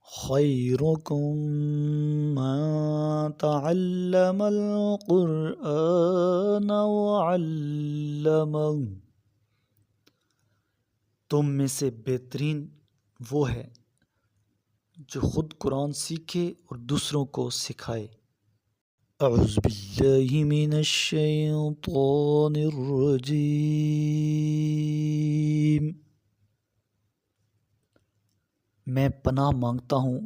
خیرکم من تعلم القرآن وعلمہ، تم میں سے بہترین وہ ہے جو خود قرآن سیکھے اور دوسروں کو سکھائے۔ اعوذ باللہ من الشیطان الرجیم، میں پناہ مانگتا ہوں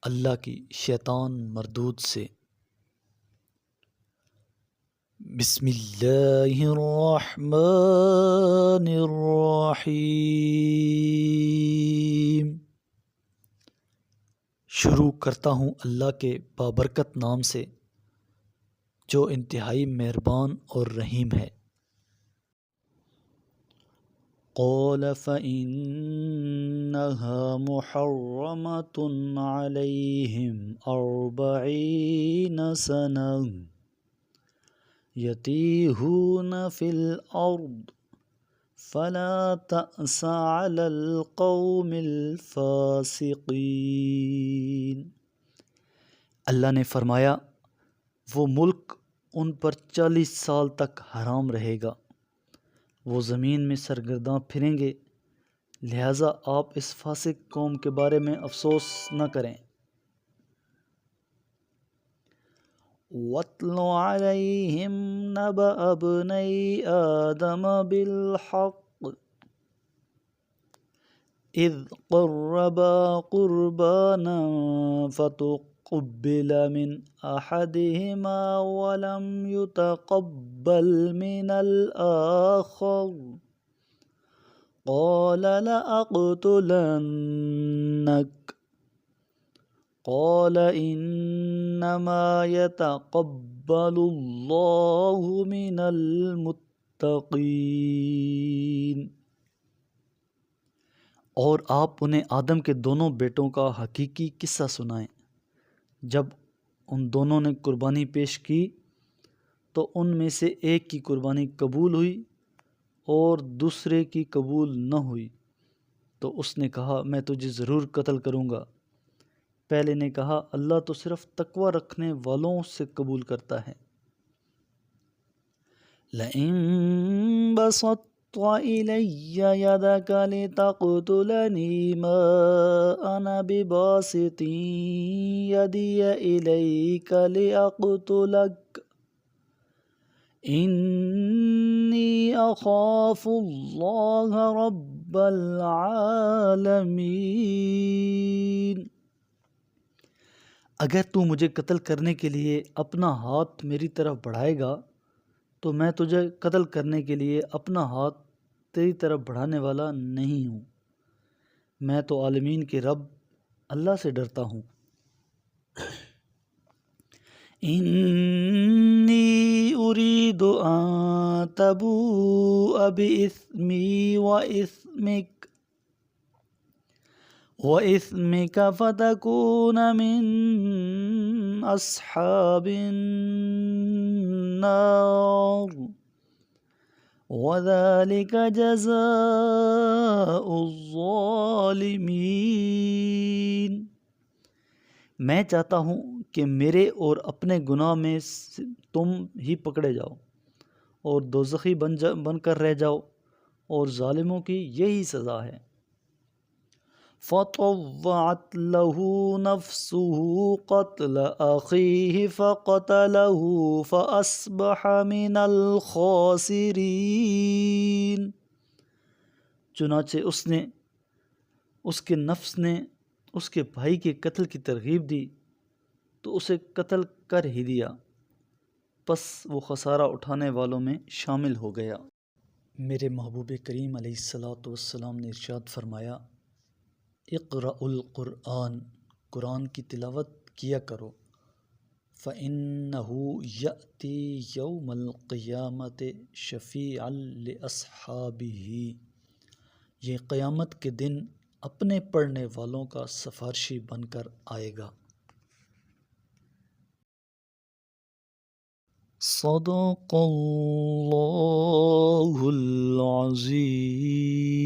اللہ کی شیطان مردود سے۔ بسم اللہ الرحمن الرحیم، شروع کرتا ہوں اللہ کے بابرکت نام سے جو انتہائی مہربان اور رحیم ہے۔ قال فإنها محرمة عليهم 40 سنة يتيهون في الأرض فلا تأس على القوم الفاسقين۔ اللہ نے فرمایا وہ ملک ان پر 40 سال تک حرام رہے گا، وہ زمین میں سرگرداں پھریں گے، لہٰذا آپ اس فاسق قوم کے بارے میں افسوس نہ کریں۔ وَاتْلُ عَلَيْهِمْ نَبَأَ ابْنَيْ آدَمَ بِالْحَقِّ إِذْ قَرَّبَا قُرْبَانًا فَتُقُبِّلَ مِنْ أَحَدِهِمَا وَلَمْ يُتَقَبَّلْ مِنَ الْآخَرِ قَالَ لَأَقْتُلَنَّكَ قَالَ إِنَّمَا يَتَقَبَّلُ اللَّهُ مِنَ الْمُتَّقِينَ۔ اور آپ انہیں آدم کے دونوں بیٹوں کا حقیقی قصہ سنائیں۔ جب ان دونوں نے قربانی پیش کی تو ان میں سے ایک کی قربانی قبول ہوئی اور دوسرے کی قبول نہ ہوئی، تو اس نے کہا میں تجھے ضرور قتل کروں گا۔ پہلے نے کہا اللہ تو صرف تقوی رکھنے والوں سے قبول کرتا ہے۔ لَئِن بَسَطتَ إِلَيَّ يَدَكَ لِتَقْتُلَنِي مَا أَنَا بِبَاسِطٍ يَدِيَ إِلَيْكَ لِأَقْتُلَكَ إِنِّي أَخَافُ اللَّهَ رَبَّ الْعَالَمِينَ۔ اگر تو مجھے قتل کرنے کے لیے اپنا ہاتھ میری طرف بڑھائے گا تو میں تجھے قتل کرنے کے لیے اپنا ہاتھ تیری طرف بڑھانے والا نہیں ہوں، میں تو عالمین کے رب اللہ سے ڈرتا ہوں۔ انی اريد ان تبوء بإثمی وإثمك فتكون من أصحاب النار وذلك جزاء الظالمین۔ میں چاہتا ہوں کہ میرے اور اپنے گناہ میں تم ہی پکڑے جاؤ اور دوزخی بن کر رہ جاؤ، اور ظالموں کی یہی سزا ہے۔ فَطَوَّعَتْ لَهُ نَفْسُهُ قَتْلَ أَخِيهِ فَقَتَلَهُ فَأَصْبَحَ مِنَ الْخَاسِرِينَ۔ چنانچہ اس کے نفس نے اس کے بھائی کے قتل کی ترغیب دی تو اسے قتل کر ہی دیا، پس وہ خسارہ اٹھانے والوں میں شامل ہو گیا۔ میرے محبوب کریم علیہ الصلاۃ والسلام نے ارشاد فرمایا اقرأوا القرآن، قرآن کی تلاوت کیا کرو، فإنہ یأتی یوم القیامۃ شفیعا لأصحابہ، یہ قیامت کے دن اپنے پڑھنے والوں کا سفارشی بن کر آئے گا۔ صدق اللہ العظیم۔